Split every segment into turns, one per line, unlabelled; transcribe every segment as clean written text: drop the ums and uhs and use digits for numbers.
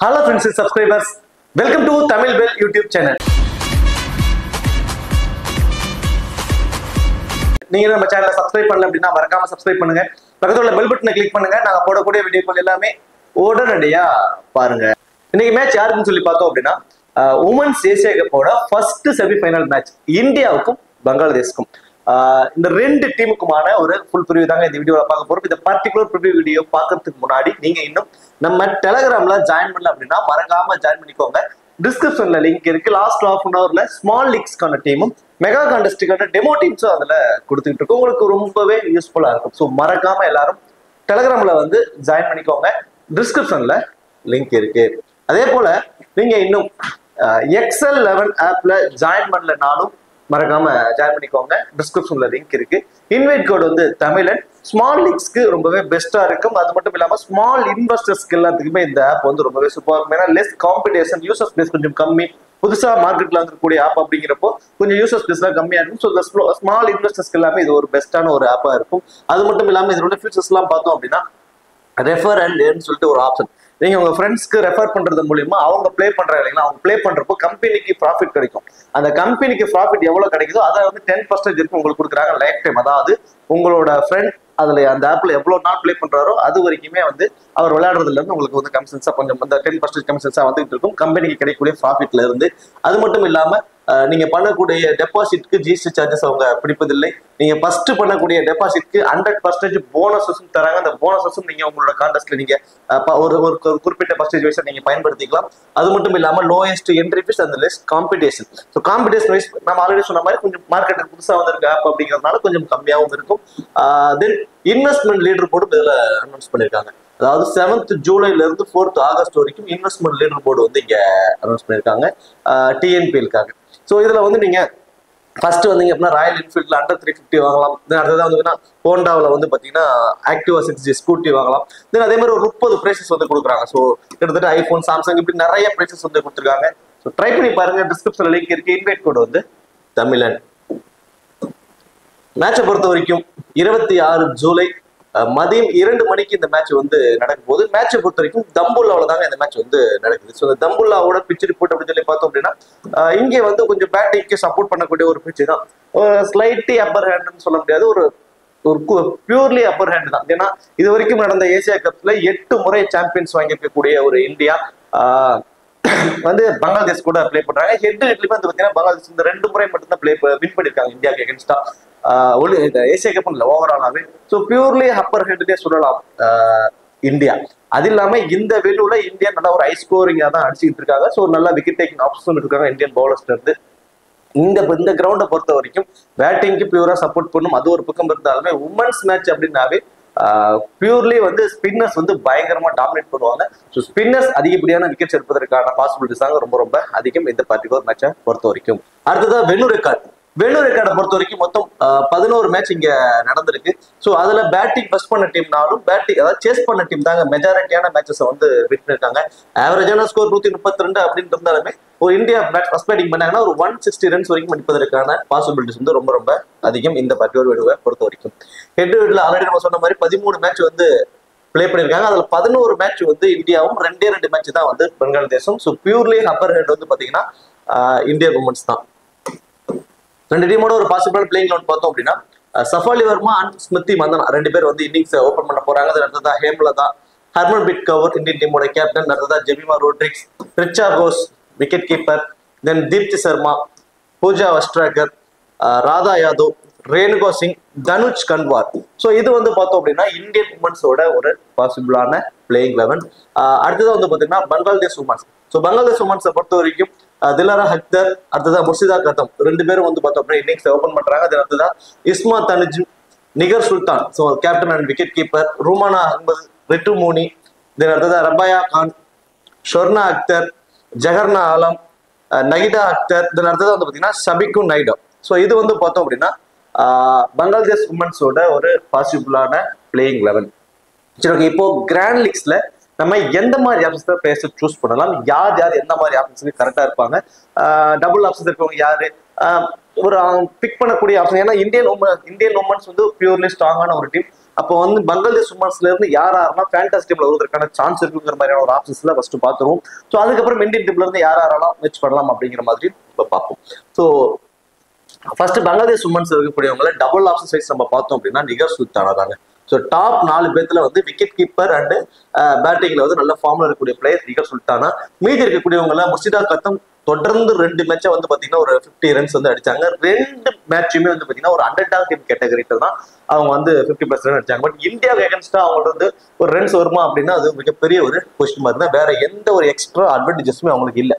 Hello friends and subscribers, welcome to Tamil Bell YouTube channel. நீங்க நம்ம சேனலை subscribe பண்ணல அப்படின்னா மறக்காம சப்ஸ்கிரைப் பண்ணுங்க. பக்கத்துல உள்ள பெல் பட்டனை கிளிக் பண்ணுங்க. நாங்க போடக்கூடிய வீடியோக்கள் எல்லாமே உடனடியா பாருங்க. இன்னைக்கு மேட்ச் யாருக்குன்னு சொல்லி பார்த்தோம் அப்படின்னா உமன்ஸ் ஏசியா கப்போட ஃபர்ஸ்ட் செமிஃபைனல் மேட்ச் இந்தியாவுக்கும் பங்களாதேஷ்க்கும். இந்த ரெண்டு டீமுக்குமான ஒரு ஃபுல் ப்ரிவியூ தாங்க இந்த வீடியோல பார்க்க போறோம். இந்த பர்டிகுலர் ப்ரிவியூ வீடியோ பார்க்கறதுக்கு முன்னாடி நீங்க இன்னும் நம்ம டெலகிராம்ல ஜாயின் பண்ணல அப்படின்னா மறக்காம ஜாயின் பண்ணிக்கோங்க. டிஸ்கிரிப்ஷன்ல லிங்க் இருக்கு. லாஸ்ட் ஹாஃப் அன் ஹவர்ல ஸ்மால் லீக்ஸ்க்கான டீமும் மெகா கான்டெஸ்டுக்கான டெமோ டீம்ஸும் அதுல கொடுத்துட்டு இருக்கோம். உங்களுக்கு ரொம்பவே யூஸ்ஃபுல்லா இருக்கும். ஸோ மறக்காம எல்லாரும் டெலகிராம்ல வந்து ஜாயின் பண்ணிக்கோங்க. டிஸ்கிரிப்ஷன்ல லிங்க் இருக்கு. அதே போல நீங்க இன்னும் XL11 ஆப்ல ஜாயின் பண்ணலனாலும் மறக்காம ஜாயின் பண்ணிக்கோங்க. டிஸ்கிரிப்ஷன்ல லிங்க் இருக்கு. இன்வைட் கோட் வந்து தமிழன். ஸ்மால் லீக்ஸ்க்கு ரொம்பவே பெஸ்டா இருக்கும். அது மட்டும் இல்லாம ஸ்மால் இன்வெஸ்டர்ஸ்க்கு எல்லாத்துக்குமே இந்த ஆப் வந்து ரொம்பவே சூப்பரா இருக்கும். ஏன்னா லெஸ் காம்படிஷன், யூசர் ஸ்பேஸ் கொஞ்சம் கம்மி, புதுசா மார்க்கெட்ல இருக்கக்கூடிய ஆப் அப்படிங்கிறப்போ கொஞ்சம் யூசர் ஸ்பேஸ் எல்லாம் கம்மியா இருக்கும். ஸோ ஸ்மால் இன்வெஸ்டர்ஸ்க்கு எல்லாமே இது ஒரு பெஸ்டான ஒரு ஆப்பா இருக்கும். அது மட்டும் இல்லாம இதோட ஃபீச்சர்ஸ் எல்லாம் பார்த்தோம் அப்படின்னா ரெஃபர் அண்ட் ஏர்ன் சொல்லிட்டு ஒரு ஆப்ஷன். நீங்க உங்க ஃப்ரெண்ட்ஸ்க்கு ரெஃபர் பண்றது மூலியமா அவங்க ப்ளே பண்றாங்க இல்லைங்களா, அவங்க ப்ளே பண்றப்போ கம்பெனிக்கு ப்ராஃபிட் கிடைக்கும். அந்த கம்பெனிக்கு ப்ராஃபிட் எவ்வளவு கிடைக்குதோ அதை வந்து 10% இருக்கு உங்களுக்கு கொடுக்குறாங்க லைஃப் டைம். அதாவது உங்களோட ஃப்ரெண்ட் அதுல அந்த ஆப்ல எவ்வளவு நாள் ப்ளே பண்றாரோ அது வரைக்குமே வந்து அவர் விளையாடுறதுல இருந்து உங்களுக்கு வந்து கமிஷன்ஸா கொஞ்சம் அந்த 10% கமிஷன்ஸா வந்துட்டு இருக்கும் கம்பெனிக்கு கிடைக்கக்கூடிய ப்ராஃபிட்ல இருந்து. அது மட்டும் இல்லாம நீங்க பண்ணக்கூடிய டெபாசிட்க்கு ஜிஎஸ்டி சார்ஜஸ் அவங்க பிடிப்பதில்லை. நீங்க ஃபர்ஸ்ட் பண்ணக்கூடிய டெபாசிட்க்கு 100% போனஸஸும் தராங்க. அந்த போனஸஸும் நீங்க உங்களோட கான்டெஸ்ட்ல நீங்க ஒரு குறிப்பிட்ட பர்சன்டேஜ் வைஸ் நீங்க பயன்படுத்திக்கலாம். அது மட்டும் இல்லாம லோயஸ்ட் என்ட்ரி ஃபீஸ் அந்த less competition. So competition wise நம்ம ஆல்ரெடி சொன்ன மாதிரி கொஞ்சம் மார்க்கெட்டுக்கு புதுசாக வந்திருக்க ஆப் அப்படிங்கிறதுனால கொஞ்சம் கம்மியாகவும் இருக்கும். தென் இன்வெஸ்ட்மெண்ட் லீடர் போர்டு இதுல அனௌன்ஸ் பண்ணியிருக்காங்க. அதாவது 7th ஜூலைல இருந்து 4th ஆகஸ்ட் வரைக்கும் இன்வெஸ்ட்மெண்ட் லீடர் போர்டு வந்து இங்க அனௌன்ஸ் பண்ணியிருக்காங்க டிஎன்பிஎல்காக. ஸோ இதுல வந்து நீங்க ஃபர்ஸ்ட் வந்தீங்க அப்படின்னா ராயல் என்ஃபீல்ட்ல அண்டர் 350 வாங்கலாம். தென் அடுத்ததான் வந்து ஹோண்டாவில் வந்து பாத்தீங்கன்னா ஆக்டிவா 6G ஸ்கூட்டி வாங்கலாம். தென் அதே மாதிரி ஒரு 30 பிரைசஸ் வந்து கொடுக்குறாங்க. ஸோ கிட்டத்தட்ட ஐபோன், சாம்சங் இப்படி நிறைய பிரைசஸ் வந்து கொடுத்துருக்காங்க. ஸோ ட்ரை பண்ணி பாருங்க. டிஸ்கிரிப்ஷன்ல லிங்க் இருக்கு. இன்வைட் கோட் வந்து தமிழன். மேட்சை பொறுத்த வரைக்கும் 26 ஜூலை மதியம் 2 மணிக்கு இந்த மேட்ச் வந்து நடக்கும் போது மேட்சை பொறுத்த வரைக்கும் தம்புல்லாவில் தாங்க இந்த மேட்ச் வந்து நடக்குது. ஸோ இந்த தம்புல்லாவோட பிச் ரிப்போர்ட் அப்படின்னு சொல்லி பார்த்தோம் அப்படின்னா இங்கே வந்து கொஞ்சம் பேட்டிங்க்கு சப்போர்ட் பண்ணக்கூடிய ஒரு பிச் தான். ஸ்லைட்லி அப்பர் ஹேண்ட்னு சொல்ல முடியாது, ஒரு பியூர்லி அப்பர் ஹேண்ட் தான். ஏன்னா இது வரைக்கும் நடந்த ஏசியா கப்ல 8 முறை சாம்பியன்ஸ் வாங்கியிருக்கக்கூடிய ஒரு இந்தியா வந்து பங்களாதேஷ் கூட பிளே பண்றாங்க. ஹெட் ஹெட்லயுமே வந்து பாத்தீங்கன்னா பங்களாதேஷ் இந்த 2 முறை மட்டும் தான் வின் பண்ணிருக்காங்க இந்தியாவுக்கு எகென்ஸ்டா. ஏசியா கப் இல்ல ஓவராலாவே. ஸோ பியூர்லி அப்பர் ஹெட்னே சொல்லலாம் இந்தியா. அது இல்லாம இந்த வெலுல இந்தியா நல்லா ஒரு ஹை ஸ்கோரிங்கா தான் அடிச்சுக்கிட்டு இருக்காங்க. ஸோ நல்லா விக்கெட் டேக்கிங் ஆப்ஷன் இருக்காங்க இந்தியன் பவுலர்ஸ்ல இருந்து. இந்த கிரவுண்டை பொறுத்த வரைக்கும் பேட்டிங்க்கு பியூரா சப்போர்ட் பண்ணும். அது ஒரு பக்கம் இருந்தாலுமே உமன்ஸ் மேட்ச் அப்படின்னாவே பியூர்லி வந்து ஸ்பின்னர்ஸ் வந்து பயங்கரமா டாமினேட் பண்ணுவாங்க. ஸோ ஸ்பின்னர்ஸ் அதிகப்படியான விக்கெட்ஸ் எடுப்பதற்கான பாசிபிலிட்டிஸ் தாங்க ரொம்ப அதிகம் இந்த பர்டிகுலர் மேட்சை பொறுத்த வரைக்கும். அடுத்ததான் வெனு ரெக்கார்டை பொறுத்த வரைக்கும் மொத்தம் 11 மேட்ச் இங்க நடந்திருக்கு. ஸோ அதுல பேட்டிங் ஃபர்ஸ்ட் பண்ண டீம்னாலும் பேட்டிங் அதாவது சேஸ் பண்ண டீம் தாங்க மெஜாரிட்டியான மேட்சஸ் வந்து வின் பண்ணிருக்காங்க. ஆவரேஜான ஸ்கோர் 132 அப்படின்னு இருந்தாலுமே ஒரு இந்தியா ஃபர்ஸ்ட் பேட்டிங் பண்ணாங்கன்னா ஒரு 160 ரன்ஸ் வரைக்கும் அடிப்பதற்கான பாசிபிலிட்டிஸ் வந்து ரொம்ப அதிகம் இந்த பர்டிகுலர் வெனுவை பொறுத்த வரைக்கும். ஹெட் ஹெட்ல ஆல்ரெடி நம்ம சொன்ன மாதிரி 13 மேட்ச் வந்து பிளே பண்ணிருக்காங்க. அதுல 11 மேட்ச் வந்து இந்தியாவும் 2 மேட்ச் தான் வந்து பங்களாதேஷும். ஸோ பியூர்லி அப்பர் ஹெட் வந்து பாத்தீங்கன்னா இந்தியன் உமன்ஸ் தான். 2 டீமோட ஒரு பாசிபிளான பிளேயிங் லெவன் பார்த்தோம் அப்படின்னா சஃபாலி வர்மா அண்ட் ஸ்மிருதி மந்தனா 2 பேர் வந்து இன்னிங்ஸ் ஓபன் பண்ண போறாங்க. அது அடுத்ததா ஹேம்லதா, ஹர்மன்பிரீத் கவுர் இந்தியன் டீமோட கேப்டன், அடுத்ததா ஜெமிமா ரோட்ரிக்ஸ், ரிச்சா கோஸ் விக்கெட் கீப்பர், தென் தீப்தி சர்மா, பூஜா வஸ்ட்ராகர், ராதா யாதவ், ரேணுகா சிங், தனுஷ் கன்வார். ஸோ இது வந்து பார்த்தோம் அப்படின்னா இந்தியன் உமன்ஸோட ஒரு பாசிபிளான பிளேயிங் லெவன். அடுத்ததான் வந்து பாத்தீங்கன்னா பங்களாதேஷ் உமன்ஸ். ஸோ பங்களாதேஷ் உமன்ஸை பொறுத்த வரைக்கும் திலாரா அக்தர், அடுத்ததான் முர்ஷிதா கதம் 2 பேரும் வந்து பார்த்தோம் அப்படின்னா இன்னிங்ஸ் ஓபன் பண்றாங்க. அது அடுத்ததான் Isma Tanuj, Nigar Sultan so captain and wicketkeeper, Rumana Ahmed, Ritu Moni, then அடுத்ததான் ரபாயா கான், ஷொர்னா அக்தர், ஜஹர்னா ஆலம், நகிதா அக்தர், தென் அடுத்ததான் வந்து பார்த்தீங்கன்னா சபிகு நைடா. ஸோ இது வந்து பார்த்தோம் அப்படின்னா பங்களாதேஷ் உமன்ஸோட ஒரு பாசிபிளான பிளேயிங் லெவன். சரி, ஓகே. இப்போ கிராண்ட் லீக்ஸ்ல நம்ம எந்த மாதிரி ஆப்ஷன்ஸ் பிளேயர்ஸ் சூஸ் பண்ணலாம், யார் எந்த மாதிரி ஆப்ஷன்ஸ்க்கு கரெக்டா இருப்பாங்க, டபுள் ஆப்ஷன்ஸ் இருக்கவங்க யாரு, ஒரு பிக் பண்ணக்கூடிய ஆப்ஷன். ஏன்னா இந்தியன் உமன்ஸ் வந்து பியூர்லி ஸ்ட்ராங்கான ஒரு டீம். அப்போ வந்து பங்களாதேஷ் உமன்ஸ்ல இருந்து யாரெல்லாம் ஃபேண்டசி டீம்ல வருவதற்கான சான்ஸ் இருக்குங்கிற மாதிரியான ஒரு ஆப்ஷன்ஸ்ல ஃபர்ஸ்ட் பார்த்துருவோம். ஸோ அதுக்கப்புறம் இந்தியன் டீம்ல இருந்து யாரெல்லாம் மேட்ச் பண்ணலாம் அப்படிங்கிற மாதிரி இப்போ பார்ப்போம். ஸோ ஃபர்ஸ்ட் பங்களாதேஷ் உமன்ஸ் இருக்கக்கூடியவங்கள டபுள் ஆப்ஷன் சைஸ் நம்ம பார்த்தோம் அப்படின்னா நிகர் சுல்தானா தாங்க. ஸோ டாப் 4 பேர்த்துல வந்து விக்கெட் கீப்பர் அண்ட் பேட்டிங்ல வந்து நல்ல ஃபார்ம்ல இருக்கக்கூடிய பிளேயர் நிகர் சுல்தானா. மீதி இருக்கக்கூடியவங்கள முர்ஷிதா கத்தம் தொடர்ந்து 2 மேட்சை வந்து பாத்தீங்கன்னா ஒரு 50 ரன்ஸ் வந்து அடிச்சாங்க. 2 மேட்சுமே வந்து பாத்தீங்கன்னா ஒரு அண்டர் டாக் டீம் கேட்டகரியில தான் அவங்க வந்து 50+ ரன் அடிச்சாங்க. பட் இந்தியாவுக்கு எகன்ஸ்டா அவங்களுக்கு வந்து ஒரு ரன்ஸ் வருமா அப்படின்னா அது மிகப்பெரிய ஒரு கொஸ்டின் மார்க் தான். வேற எந்த ஒரு எக்ஸ்ட்ரா அட்வான்டேஜஸுமே அவங்களுக்கு இல்லை.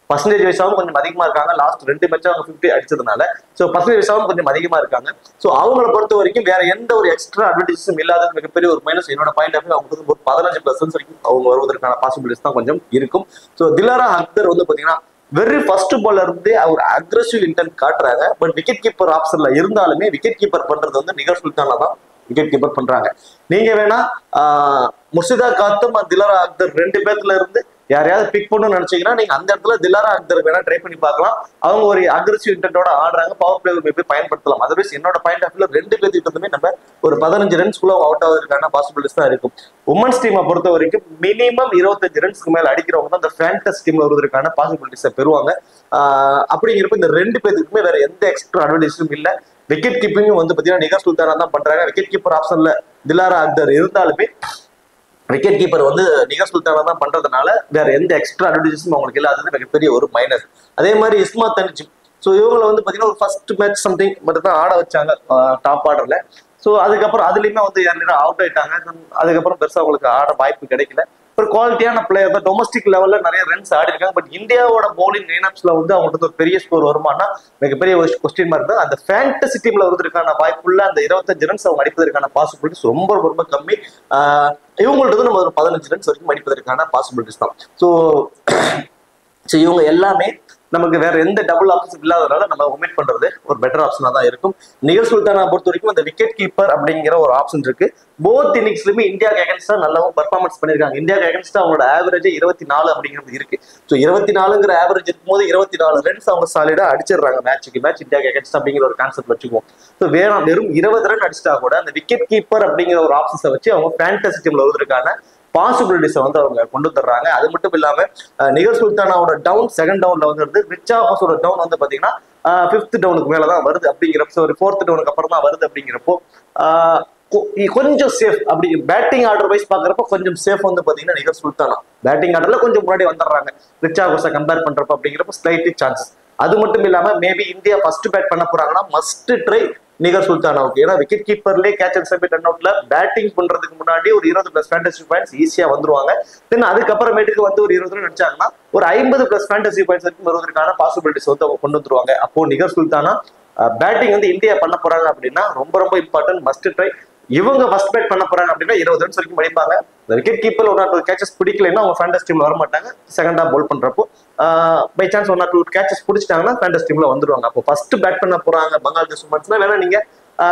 பர்சன்டேஜ் வைஸாவும் கொஞ்சம் அதிகமா இருக்காங்க. லாஸ்ட் 2 மேட்சா அவங்க 50 அடிச்சதுனால ஸோ பர்சன்டேஜ் வைஸாவும் கொஞ்சம் அதிகமா இருக்காங்க. ஸோ அவங்கள பொறுத்த வரைக்கும் வேற எந்த ஒரு எக்ஸ்ட்ரா அட்வான்டேஜஸும் இல்லாத மிகப்பெரிய ஒரு மைனஸ். என்னோட பாயிண்ட் ஆஃப் அவங்க வந்து ஒரு 15+ ரன்ஸ் வரைக்கும் அவங்க வருவதற்கான பாசிபிலிட்டிஸ் தான் கொஞ்சம் இருக்கும். ஸோ திலாரா அக்தர் வந்து பாத்தீங்கன்னா வெரி ஃபர்ஸ்ட் பால்ல இருந்தே அவர் அக்ரெசிவ் இன்டென்ட் காட்டுறாங்க. பட் விக்கெட் கீப்பர் ஆப்ஷன்ல இருந்தாலுமே விக்கெட் கீப்பர் பண்றது வந்து நிகர் சுல்தானா தான் விக்கெட் கீப்பர் பண்றாங்க. நீங்க வேணா முர்ஷிதா காத்தும் திலாரா அக்தர் 2 பேர்த்துல இருந்து யாரையாவது பிக் பண்ணணும்னு நினைச்சீங்கன்னா நீங்க அந்த இடத்துல திலாரா அக்தர் வேணா ட்ரை பண்ணி பார்க்கலாம். அவங்க ஒரு அக்ரெசிவ் இன்டென்ட்டோட ஆடுறாங்க. பவர் பிளே மேபி பயன்படுத்தலாம். அதர்வைஸ் என்னோட பாயிண்ட் ஆஃப் வியூல 2 பேர்த்துக்குமே நம்ம ஒரு 15 ரன்ஸ்குள்ள அவுட் ஆவதற்கான பாசிபிலிட்டிஸ் தான் இருக்கும். உமன்ஸ் டீமை பொறுத்த வரைக்கும் மினிமம் 25 ரன்ஸ்க்கு மேல அடிக்கிறவங்க தான் அந்த ஃபேண்டஸ் டீம்ல வருவதற்கான பாசிபிலிட்டிஸை பெறுவாங்க. அப்படிங்கிறப்ப இந்த 2 பேருக்குமே வேற எந்த எக்ஸ்ட்ரா அட்வான்டேஜும் இல்லை. விக்கெட் கீப்பிங்கும் வந்து பாத்தீங்கன்னா நிகர் சுல்தானா தான் பண்றாங்க. விக்கெட் கீப்பர் ஆப்ஷன்ல திலாரா அக்தர் இருந்தாலுமே விக்கெட் கீப்பர் வந்து நிகர் சுல்தானா தான் பண்றதுனால வேற எந்த எக்ஸ்ட்ரா அட்வான்டேஜஸும் அவங்களுக்கு இல்லாதது மிகப்பெரிய ஒரு மைனஸ். அதே மாதிரி இஸ்மாத் தனிஜிம். ஸோ இவங்களை வந்து பாத்தீங்கன்னா ஒரு ஃபர்ஸ்ட் மேட்ச் சம்திங் மட்டும் தான் ஆட வச்சாங்க டாப் ஆர்டர்ல. ஸோ அதுக்கப்புறம் அதுலயுமே வந்து யாரும் அவுட் ஆயிட்டாங்க. அதுக்கப்புறம் பெருசா அவங்களுக்கு ஆட வாய்ப்பு கிடைக்கல. ஒரு குவாலிட்டியான பிளேயர் தான். டொமஸ்டிக் லெவல்ல நிறைய ரன்ஸ் ஆடி இருக்காங்க. பட் இந்தியாவோட பவுலிங் லைனப்ஸ்ல வந்து அவங்களுக்கு ஒரு பெரிய ஸ்கோர் வருமானா மிகப்பெரிய ஒரு கொஸ்டின் மார்க் தான். அந்த ஃபேண்டசி டீம்ல வருவதற்கான வாய்ப்புள்ள அந்த 25 ரன்ஸ் அவங்க அடிப்பதற்கான பாசிபிலிட்டிஸ் ரொம்ப ரொம்ப கம்மி. இவங்கள்ட்ட நம்ம ஒரு 15 ரன்ஸ் வரைக்கும் அடிப்பதற்கான பாசிபிலிட்டிஸ் தான். ஸோ இவங்க எல்லாமே நமக்கு வேற எந்த டபுள் ஆப்ஷன் இல்லாதனால நம்ம ஒமிட் பண்றது ஒரு பெட்டர் ஆப்ஷனா தான் இருக்கும். நிகர் சுல்தானா பொறுத்த வரைக்கும் அந்த விக்கெட் கீப்பர் அப்படிங்கிற ஒரு ஆப்ஷன் இருக்கு. போத் இன்னிங்ஸ்லுமே இந்தியாவுக்கு அகேன்ஸ்டா நல்லாவும் பர்ஃபார்மன்ஸ் பண்ணிருக்காங்க. இந்தியாவுக்கு அகேன்ஸ்டா அவங்களோட ஆவரேஜ் 24 அப்படிங்கிறது இருக்கு. ஸோ 24ங்கிற ஆவரேஜ் இருக்கும்போது 24 ரன்ஸ் அவங்க சாலிடா அடிச்சிடுறாங்க மேட்சுக்கு மேட்ச் இந்தியாவுக்கு அகேன்ஸ்டா அப்படிங்கிற ஒரு கான்செப்ட் வச்சுக்குவோம். ஸோ வெறும் 20 ரன் அடிச்சிட்டா கூட அந்த விக்கெட் கீப்பர் அப்படிங்கிற ஒரு ஆப்ஷன்ஸை வச்சு அவங்க ஃபேண்டசி டீம்ல வருவதற்கான பாசிபிலிட்டிஸை வந்து அவங்க கொண்டு தர்றாங்க. அது மட்டும் இல்லாம நிகர் சுல்தானாவோட டவுன் செகண்ட் டவுன்ல வந்து ரிச் ஆஃபஸோட டவுன் வந்து பாத்தீங்கன்னா 5th டவுனுக்கு மேலதான் வருது. அப்படிங்கிறப்ப ஒரு 4th டவுனுக்கு அப்புறம் தான் வருது. அப்படிங்கிறப்போ கொஞ்சம் சேஃப். அப்படி பேட்டிங் ஆர்டர் வைஸ் பாக்குறப்ப கொஞ்சம் சேஃப் வந்து பாத்தீங்கன்னா நிகர் சுல்தானா பேட்டிங் ஆர்டர்ல கொஞ்சம் முன்னாடி வந்துடுறாங்க ரிச் ஆஃபஸை கம்பேர் பண்றப்ப. அப்படிங்கிறப்ப ஸ்லைட்லி சான்ஸ். அது மட்டும் இல்லாம மேபி இந்தியா ஃபர்ஸ்ட் பேட் பண்ண போறாங்கன்னா மஸ்ட் ட்ரை நிகர் சுல்தானாவுக்கு. ஏன்னா விக்கெட் கீப்பர்லேயே கேட்ச் அண்ட் சப்மிட் ரன் அவுட்ல பேட்டிங் பண்றதுக்கு முன்னாடி ஒரு 20+ ஃபேண்டசி பாயிண்ட்ஸ் ஈஸியா வந்துருவாங்க. தென் அதுக்கப்புறமேட்டுக்கு வந்து ஒரு 20 ரன் அடிச்சாங்கன்னா ஒரு 50+ ஃபேண்டசி பாயிண்ட்ஸ் வரைக்கும் வருவதற்கான பாசிபிலிட்டிஸ் வந்து அவங்க கொண்டு வந்துருவாங்க. அப்போ நிகர் சுல்தானா பேட்டிங் வந்து இந்தியா பண்ண போறாங்க அப்படின்னா ரொம்ப ரொம்ப இம்பார்ட்டன்ட், மஸ்ட் ட்ரை. இவங்க ஃபர்ஸ்ட் பேட் பண்ண போறாங்க அப்படின்னா 20 ரன்ஸ் வரைக்கும் அடிப்பாங்க. விக்கெட் கீப்பர் 1 or 2 கேச்சஸ் பிடிக்கலன்னா அவங்க ஃபேண்டஸ் டீம்ல வர மாட்டாங்க. செகண்டா பவுல் பண்றப்போ பை சான்ஸ் 1 or 2 கேச்சஸ் பிடிச்சிட்டாங்கன்னா ஃபேண்டஸ் டீம்ல வந்துருவாங்க. அப்போ ஃபர்ஸ்ட் பேட் பண்ண போறாங்க பங்களாதேஷ் உமன்ஸ்னா வேணா நீங்க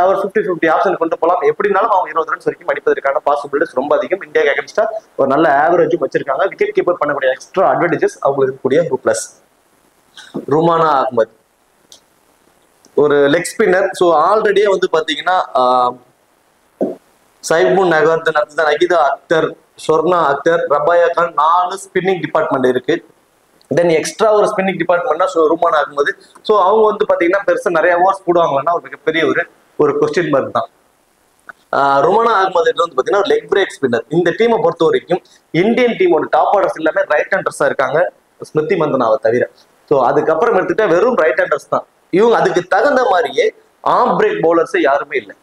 ஒரு 50-50 ஆப்ஷன் கொண்டு போகலாம். எப்படினாலும் அவங்க 20 ரன்ஸ் வரைக்கும் அடிப்பதற்கான பாசிபிலிட்டிஸ் ரொம்ப அதிகம். இந்தியாவுக்கு அகேன்ஸ்டா ஒரு நல்ல ஆவரேஜும் வச்சிருக்காங்க. விக்கெட் கீப்பர் பண்ணக்கூடிய எக்ஸ்ட்ரா அட்வான்டேஜஸ் அவங்களுக்கு இருக்கக்கூடிய ஒரு பிளஸ். ருமானா அஹ்மத் ஒரு லெக் ஸ்பின்னர். ஸோ ஆல்ரெடியே வந்து பாத்தீங்கன்னா சைபுன் நகர், நகிதா அக்தர், ஷொர்னா அக்தர், ரபாயா கான் 4 ஸ்பின்னிங் டிபார்ட்மெண்ட் இருக்கு. தென் எக்ஸ்ட்ரா ஒரு ஸ்பின்னிங் டிபார்ட்மெண்ட்னா ருமானா அஹ்மத். ஸோ அவங்க வந்து பாத்தீங்கன்னா பெருசா நிறைய ஓவர்ஸ் போடுவாங்கன்னா ஒரு மிகப்பெரிய ஒரு கொஸ்டின் மார்க் தான். ருமானா அஹ்மத் வந்து பாத்தீங்கன்னா லெக் பிரேக் ஸ்பின்னர். இந்த டீமை பொறுத்த வரைக்கும் இந்தியன் டீமோட டாப் ஆர்டர்ஸ் எல்லாமே ரைட் ஹேண்டர்ஸா இருக்காங்க ஸ்மிருதி மந்தனாவை தவிர. ஸோ அதுக்கப்புறம் எடுத்துட்டா வெறும் ரைட் ஹேண்டர்ஸ் தான். இவங்க அதுக்கு தகுந்த மாதிரியே ஆம் பிரேக் பவுலர்ஸ் யாருமே இல்லை.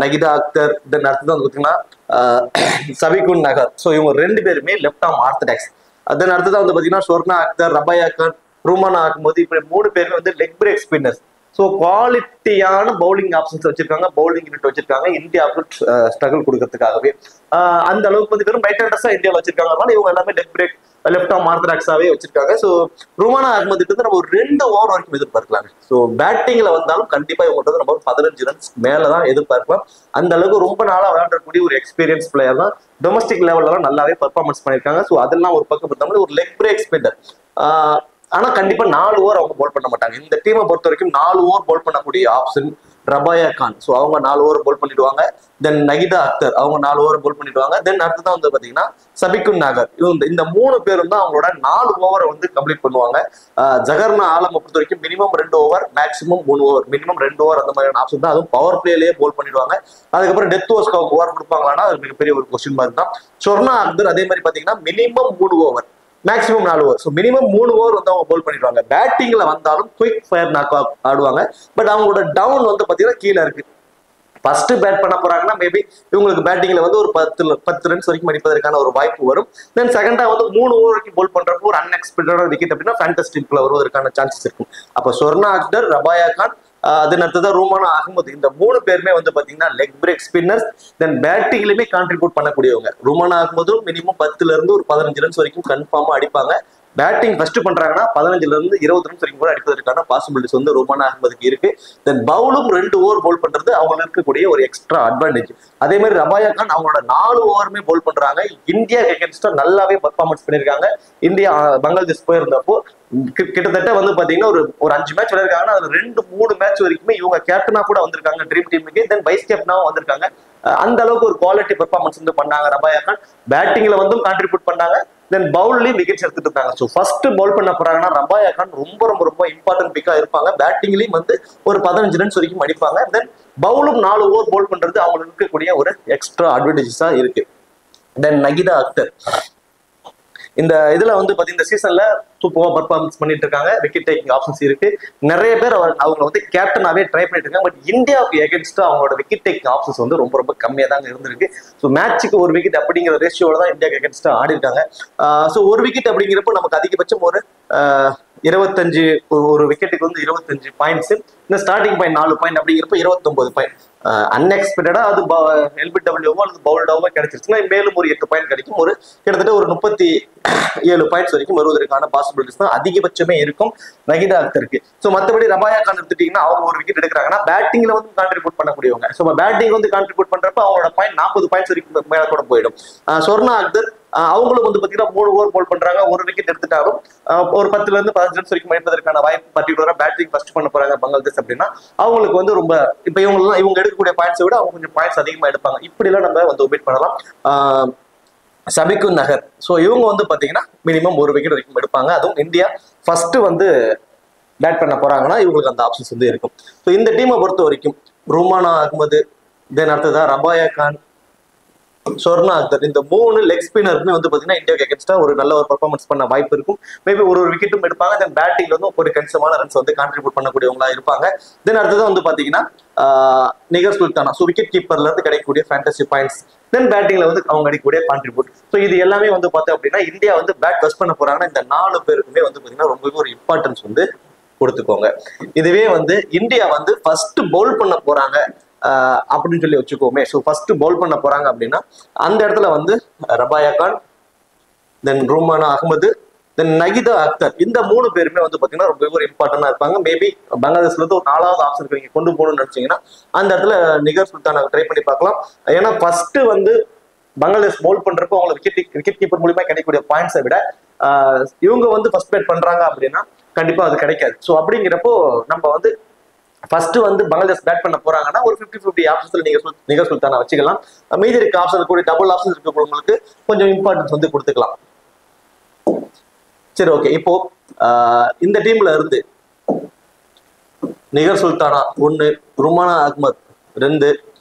நகிதா அக்தர், தென் அடுத்தது வந்து பாத்தீங்கன்னா சபிகுன் நகர். ஸோ இவங்க 2 பேருமே லெஃப்ட் ஆர்ம் ஆர்த்தடாக்ஸ். தென் அடுத்ததான் வந்து பாத்தீங்கன்னா ஷொர்னா அக்தர், ரபாயா கான், ருமானா அஹ்மத், இப்படி 3 பேருமே வந்து லெக் பிரேக் ஸ்பின்னர்ஸ். ஸோ குவாலிட்டியான பவுலிங் ஆப்ஷன்ஸ் வச்சிருக்காங்க, பவுலிங் யூனிட் வச்சிருக்காங்க இந்தியாவுக்கு ஸ்ட்ரகிள் கொடுக்கறதுக்காகவே. அந்த அளவுக்கு வந்து வெறும் ரைட் ஹேண்டர்ஸா இந்தியாவில் வச்சிருக்காங்க. அதனால இவங்க எல்லாமே லெக் பிரேக் லெஃப்ட் ஆர்ம் ஆர்த்தடாக்ஸாவே வச்சிருக்காங்க. ஸோ ருமானா அஹ்மத் வந்து நம்ம ஒரு 2 ஓவர் வரைக்கும் எதிர்பார்க்கலாம். ஸோ பேட்டிங்ல வந்தாலும் கண்டிப்பா இவங்க நம்ம 15 ரன்ஸ் மேலதான் எதிர்பார்க்கலாம். அந்த அளவுக்கு ரொம்ப நாளா விளையாடக்கூடிய ஒரு எக்ஸ்பீரியன்ஸ் பிளேயர் தான். டொமஸ்டிக் லெவல்ல நல்லாவே பர்ஃபார்மன்ஸ் பண்ணிருக்காங்க. ஸோ அதெல்லாம் ஒரு பக்கம் பார்த்தோம்னா ஒரு லெக் பிரேக் ஸ்பின்னர். ஆனா கண்டிப்பா 4 ஓவர் அவங்க பவுல் பண்ண மாட்டாங்க. இந்த டீமை பொறுத்த வரைக்கும் 4 ஓவர் பவுல் பண்ணக்கூடிய ஆப்ஷன் ரபாயா கான், ஸோ அவங்க 4 ஓவர் போல் பண்ணிடுவாங்க. தென் நகிதா அக்தர் அவங்க 4 ஓவர் போல் பண்ணிடுவாங்க. தென் அடுத்ததான் வந்து பாத்தீங்கன்னா சபிகுன் நாகர், இந்த 3 பேரும் தான் அவங்களோட 4 ஓவரை வந்து கம்ப்ளீட் பண்ணுவாங்க. ஜகர்னா ஆலமை பொறுத்த வரைக்கும் minimum 2 over, maximum 3 over, minimum 2 over அந்த மாதிரியான ஆப்ஷன் தான். அதுவும் பவர் பிளேலேயே போல் பண்ணிடுவாங்க. அதுக்கப்புறம் டெத் ஓவர்ஸ்க்கு அவங்க ஓவர் கொடுப்பாங்களான்னா அது மிகப்பெரிய ஒரு கொஸ்டின் மார்க் தான். சொர்ணா அக்தர் அதே மாதிரி பாத்தீங்கன்னா minimum 3 over, maximum 4 over, so minimum 3 over வந்து அவங்க போல் பண்ணிடுவாங்க. பேட்டிங்ல வந்தாலும் குயிக் ஃபயர் நாக் ஆடுவாங்க. பட் அவங்களோட டவுன் வந்து பாத்தீங்கன்னா கீழே இருக்கு. ஃபர்ஸ்ட் பேட் பண்ண போறாங்கன்னா மேபி இவங்களுக்கு பேட்டிங்ல வந்து ஒரு 10 ரன்ஸ் வரைக்கும் அடிப்பதற்கான ஒரு வாய்ப்பு வரும். தென் செகண்டா வந்து 3 ஓவர் வரைக்கும் போல் பண்றப்போ ஒரு அன்எக்ஸ்பெக்டடான விக்கெட் அப்படின்னா ஃபேண்டஸ்டிக்ல வருவதற்கான சான்சஸ் இருக்கும். அப்போ சொர்ணா அக்தர், ரபாயா கான், அதன் அடுத்ததான் ரூமானா அகமது, இந்த 3 பேருமே வந்து பாத்தீங்கன்னா லெக் பிரேக் ஸ்பின்னர்ஸ். தென் பேட்டிங்லயுமே கான்ட்ரிபியூட் பண்ணக்கூடியவங்க. ரூமானா அகமதும் மினிமம் 10ல இருந்து ஒரு 15 ரன்ஸ் வரைக்கும் கன்ஃபார்மா அடிப்பாங்க. பேட்டிங் ஃபர்ஸ்ட் பண்றாங்கன்னா 15ல இருந்து 20 ரன்ஸ் வரைக்கும் கூட அடிப்பதற்கான பாசிபிலிட்டிஸ் வந்து ரூமானா அகமதுக்கு இருக்கு. தென் பவுலும் 2 ஓவர் போல் பண்றது அவங்களுக்கு இருக்கக்கூடிய ஒரு எக்ஸ்ட்ரா அட்வான்டேஜ். அதே மாதிரி ரபாயா கான் அவங்களோட 4 ஓவருமே போல் பண்றாங்க. இந்தியா அகேன்ஸ்டா நல்லாவே பர்ஃபார்மன்ஸ் பண்ணிருக்காங்க. இந்தியா பங்களாதேஷ் போயிருந்தப்போ கிட்டத்தட்ட வந்து பாத்தீங்கன்னா ஒரு 5 மேட்ச் விளையாடுறாங்கன்னா அதுல 2-3 மேட்ச் வரைக்குமே இவங்க கேப்டனா கூட வந்திருக்காங்க ட்ரீம் டீமுக்கு. தென் வைஸ் கேப்டனாவும் வந்திருக்காங்க. அந்த அளவுக்கு ஒரு குவாலிட்டி பெர்ஃபார்மன்ஸ் வந்து பண்ணாங்க ரபாயா கான். பேட்டிங்ல வந்து கான்ட்ரிபியூட் பண்ணாங்க. தென் பவுல்லையும் விக்கெட்ஸ் எடுத்துட்டு இருந்தாங்க. ஸோ ஃபர்ஸ்ட் பவுல் பண்ண போறாங்கன்னா ரபாயா கான் ரொம்ப ரொம்ப ரொம்ப இம்பார்ட்டன்ட் பிக்கா இருப்பாங்க. பேட்டிங்லயும் வந்து ஒரு 15 ரன்ஸ் வரைக்கும் அடிப்பாங்க. தென் பவுலும் 4 ஓவர் பவுல் பண்றது அவங்களுக்கு இருக்கக்கூடிய ஒரு எக்ஸ்ட்ரா அட்வான்டேஜஸா இருக்கு. தென் நகிதா அக்தர் இந்த இதுல வந்து பாத்தீங்கன்னா இந்த சீசன்ல சூப்பரா பர்ஃபார்மன்ஸ் பண்ணிட்டு இருக்காங்க. விக்கெட் டேக்கிங் ஆப்ஷன்ஸ் இருக்கு. நிறைய பேர் அவங்க வந்து கேப்டனாவே ட்ரை பண்ணிட்டு இருக்காங்க. பட் இந்தியாவுக்கு எகென்ஸ்டா அவங்களோட விக்கெட் டேக்கிங் ஆப்ஷன்ஸ் வந்து ரொம்ப ரொம்ப கம்மியா தாங்க இருந்திருக்கு. ஸோ மேட்சுக்கு ஒரு விக்கெட் அப்படிங்கிற ரேஷியோட தான் இந்தியாவுக்கு எகென்ஸ்டா ஆடி இருக்காங்க. ஸோ ஒரு விக்கெட் அப்படிங்கிறப்போ நமக்கு அதிகபட்சம் ஒரு 25 ஒரு விக்கெட்டுக்கு வந்து 25 பாயிண்ட்ஸ். இந்த ஸ்டார்டிங் பாயிண்ட் 4 பாயிண்ட் அப்படிங்கிறப்ப 29 பாயிண்ட். அன்எக்ஸ்பெக்டடா அது எல்பிடபிள்யூவோ அல்லது பவுல்டாவோ கிடைச்சிருச்சுன்னா மேலும் ஒரு 8 பாயிண்ட் கிடைக்கும். ஒரு கிட்டத்தட்ட ஒரு 37 பாயிண்ட்ஸ் வரைக்கும் வருவதற்கான பாசிபிலிட்டிஸ் தான் அதிகபட்சமே இருக்கும் நகிதா அக்தருக்கு. ஸோ மற்றபடி ரபாயா கான் எடுத்துட்டீங்கன்னா அவங்க ஒரு விக்கெட் எடுக்கிறாங்கன்னா பேட்டிங்ல வந்து கான்ட்ரிபியூட் பண்ணக்கூடியவங்க. ஸோ பேட்டிங் வந்து கான்ட்ரிபியூட் பண்றப்ப அவங்களோட பாயிண்ட் 40 பாயிண்ட்ஸ் வரைக்கும் மேல கூட போயிடும். சொர்ணா அக்தர் அவங்களும் வந்து பாத்தீங்கன்னா 3 ஓவர் போல் பண்றாங்க. ஒரு விக்கெட் எடுத்துட்டாலும் ஒரு 10ல இருந்து 15 ரன்ஸ் வரைக்கும் எடுப்பதற்கான வாய்ப்பு. பர்டிகுலரா பேட்டிங் ஃபர்ஸ்ட் பண்ண போறாங்க பங்களாதேஷ் அப்படின்னா அவங்களுக்கு வந்து ரொம்ப இப்ப இவங்க எடுக்கக்கூடிய பாயிண்ட்ஸை விட அவங்க கொஞ்சம் பாயிண்ட்ஸ் அதிகமா எடுப்பாங்க. இப்படி எல்லாம் நம்ம வந்து ஒமிட் பண்ணலாம். சபிகுன் நகர், ஸோ இவங்க வந்து பாத்தீங்கன்னா மினிமம் ஒரு விக்கெட் வரைக்கும் எடுப்பாங்க. அதுவும் இந்தியா ஃபர்ஸ்ட் வந்து பேட் பண்ண போறாங்கன்னா இவங்களுக்கு அந்த ஆப்ஷன்ஸ் வந்து இருக்கும். ஸோ இந்த டீமை பொறுத்த வரைக்கும் ரூமானா அகமது, தென் அடுத்ததா ரபாயா கான், சொர்ணா அக்தர், இந்த 3 லெக் ஸ்பின்னருமே வந்து பாத்தீங்கன்னா இந்தியாவுக்கு எகென்ஸ்டா ஒரு நல்ல ஒரு பர்ஃபார்மன்ஸ் பண்ண வாய்ப்பு இருக்கும். மேபி ஒரு விக்கெட்டும் எடுப்பாங்க. தென் பேட்டிங்ல வந்து ஒரு கணிசமான ரன்ஸ் வந்து கான்ட்ரிபியூட் பண்ணக்கூடியவங்களா இருப்பாங்க. தென் அடுத்ததான் வந்து பாத்தீங்கன்னா நிகர் சுல்தானா, ஸோ விக்கெட் கீப்பர்ல இருந்து கிடைக்கக்கூடிய ஃபேண்டசி பாயிண்ட்ஸ். தென் பேட்டிங்ல வந்து அவங்க அடிக்கக்கூடிய கான்ட்ரிபியூட். ஸோ இது எல்லாமே வந்து பார்த்தோம் அப்படின்னா இந்தியா வந்து பேட் ஃபர்ஸ்ட் பண்ண போறாங்கன்னா இந்த 4 பேருக்குமே வந்து பாத்தீங்கன்னா ரொம்பவே ஒரு இம்பார்ட்டன்ஸ் வந்து கொடுத்துக்கோங்க. இதுவே வந்து இந்தியா வந்து ஃபர்ஸ்ட் பவுல் பண்ண போறாங்க அப்படின்னு சொல்லி வச்சுக்கோமே. ஸோ ஃபர்ஸ்ட் பவுல் பண்ண போறாங்க அப்படின்னா அந்த இடத்துல வந்து ரபாயா கான், தென் ரூமானா அகமது, தென் நகிதா அக்தர், இந்த 3 பேருமே வந்து பாத்தீங்கன்னா ரொம்ப ஒரு இம்பார்ட்டன்டா இருப்பாங்க. மேபி பங்களாதேஷ்ல இருந்து ஒரு 4வது ஆப்ஷனுக்கு நீங்க கொண்டு போகணும்னு நினைச்சீங்கன்னா அந்த இடத்துல நிகர் சுல்தானா ட்ரை பண்ணி பார்க்கலாம். ஏன்னா ஃபர்ஸ்ட் வந்து பங்களாதேஷ் பவுல் பண்றப்போ அவங்களுக்கு விக்கெட் கீப்பர் மூலியமா கிடைக்கக்கூடிய பாயிண்ட்ஸை விட இவங்க வந்து ஃபர்ஸ்ட் பேட் பண்றாங்க அப்படின்னா கண்டிப்பா அது கிடைக்காது. ஸோ அப்படிங்கிறப்போ நம்ம வந்து ஃபர்ஸ்ட் வந்து பங்களாதேஷ் பேட் பண்ண போறாங்கன்னா ஒரு 50-50 ஆப்ஷன்ஸ்ல நிகர் சுல்தானா வச்சுக்கலாம். மீதி இருக்க ஆப்ஷன் கூட டபுள் ஆப்ஷன் இருக்கிறவங்களுக்கு கொஞ்சம் இம்பார்ட்டன்ஸ் வந்து கொடுத்துக்கலாம். சரி, ஓகே. இப்போ இந்த டீம்ல இருந்து நிகர் சுல்தானா 1, ருமானா அகமத் 2,